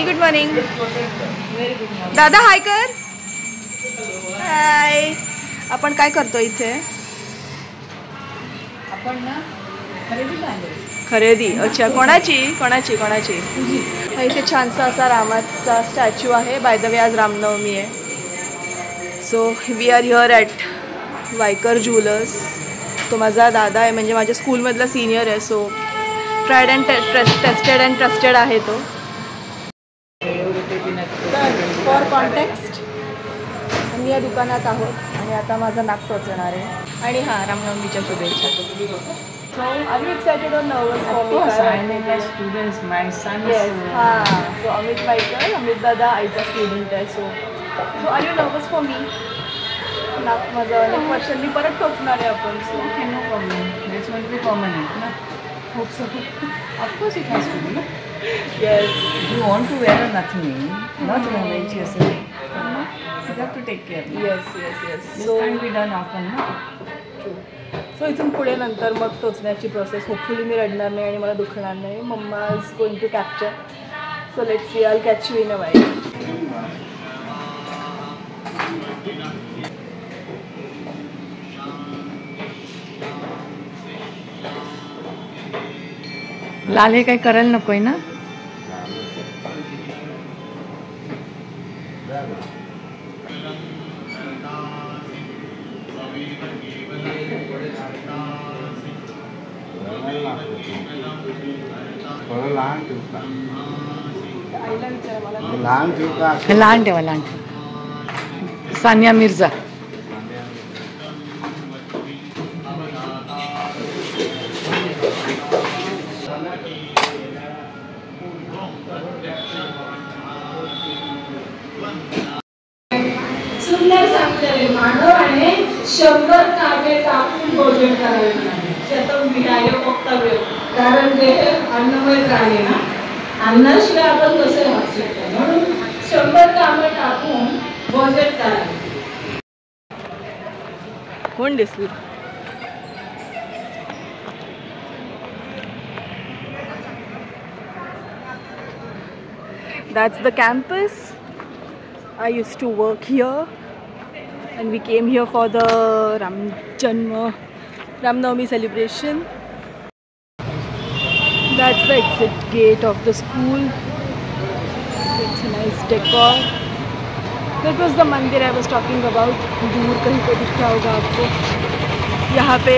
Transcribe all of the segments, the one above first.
Good morning. दादा हाय कर. हाय. आपण काय करतो इथे? आपण ना खरेदी. अच्छा, कोणाची कोणाची कोणाची? इथे छानसा असा रामाचा स्टॅच्यू आहे. बाय द वे आज रामनवमी आहे. So we are here at Waykar jewellers. तो माझा दादा आहे, म्हणजे माझ्या स्कूलमधला सिनियर आहे. So tried and tested and trusted आहे तो. फॉर कॉन्टेक्स्ट आम्ही या दुकानात आहोत आणि आता माझं नाक टोचणार आहे. आणि हां, रामनवमीच्या शुभेच्छा. So, are you excited or nervous for me? Of course, I am my students. My son is. Yes. So Amit Vaikar, Amit Dada, आईचा स्टुडंट आहे. So are you nervous for me? नाक माझं अनेक वर्षांनी परत टोचणार आहे आपण. So Okay, no problem. That's going to be permanent, na? hope so. Of course, it has to be. Yes. You want to wear a nothing, not knowledge yourself. You have to take care. Yes. This So can't be done often, na? true. सो इथून पुढे नंतर मग टोचण्याची process. Hopefully मी रडणार नाही आणि मला दुखणार नाही. Mumma is going to capture. So let's see, I catch you in a while. लाल हे काही करायला नकोय ना. लहान ठेवा. सानिया मिर्झा. सुंदर सांगतले मानवाने 100 कामे टाकून भोजन करावे नाही. शतम विहाय वक्तव्य. कारण ते अन्नमय प्राणी ना. अन्नाशिवाय आपण कसे राहू शकतो. म्हणून 100 कामे टाकून भोजन करावे. कोण दिसली? That's the campus. I used to work here and we came here for the Ramnavami celebration. That's the exit gate of the school. It's a nice decor. That was the मंदिर I was talking about. दूर कहीं पे दिख रहा होगा आपको. यहाँ पे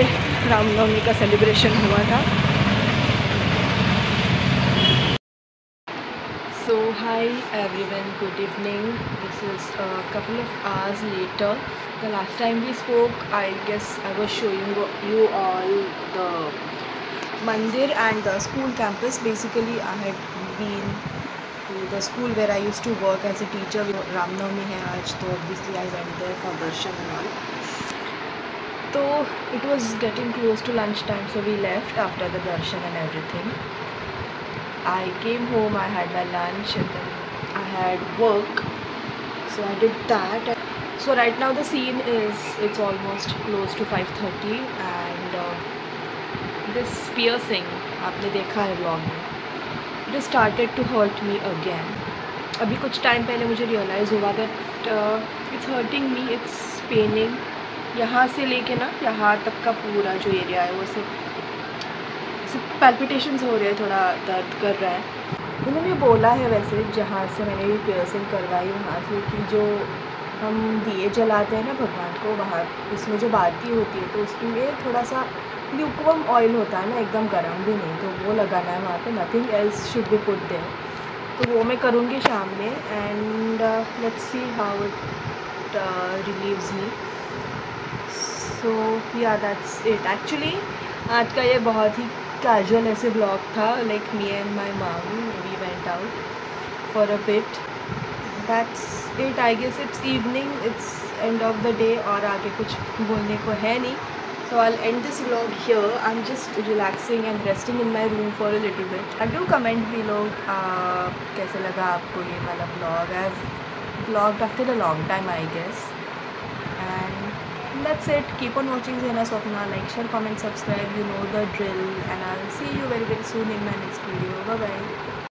रामनवमी का सेलिब्रेशन हुआ था. So hi everyone, good evening. This is a couple of hours later. The last time we spoke, I guess I was showing you all the mandir and the school campus. Basically I had been to the school where I used to work as a teacher. Ramnavami hai aaj, so obviously I went there for darshan and all. So it was getting close to lunch time, so we left after the darshan and everything. I came home, I had my lunch and then I had work, so I did that. So right now the scene is, it's almost close to 5:30 and this piercing आपने देखा है vlog में, it has started to hurt me again. अभी कुछ time पहले मुझे realise हुआ that it's hurting me, it's paining. यहाँ से लेके ना यहाँ तक का पूरा जो एरिया है वो सब पैल्पिटेशंस हो रहे हैं, थोड़ा दर्द कर रहा है. उन्होंने बोला है वैसे जहाँ से मैंने भी पियर्सिंग करवाई वहाँ से कि जो हम दिए जलाते हैं ना भगवान को, बाहर उसमें जो बाती होती है तो उसमें थोड़ा सा ल्यूकवम ऑयल होता है ना, एकदम गर्म भी नहीं, तो वो लगाना है वहाँ पे. Nothing else should be put there. तो वो मैं करूँगी शाम में and let's see how it relieves me. So yeah that's it. Actually आज का ये बहुत ही कैजुअल ऐसे ब्लॉग था. Like me and my mom, we went out for a bit. That's it. I guess it's evening, it's end of the day और आगे कुछ बोलने को है नहीं. So I will and this vlog here. I am just relaxing and resting in my room for a little bit. Do comment below कैसे लगा आपको ये वाला blog. I have blogged after a long time I guess. That's it. Keep on watching Zena Swapna. Like, share, comment, subscribe. You know the drill. And I'll see you very soon in my next video. Bye bye.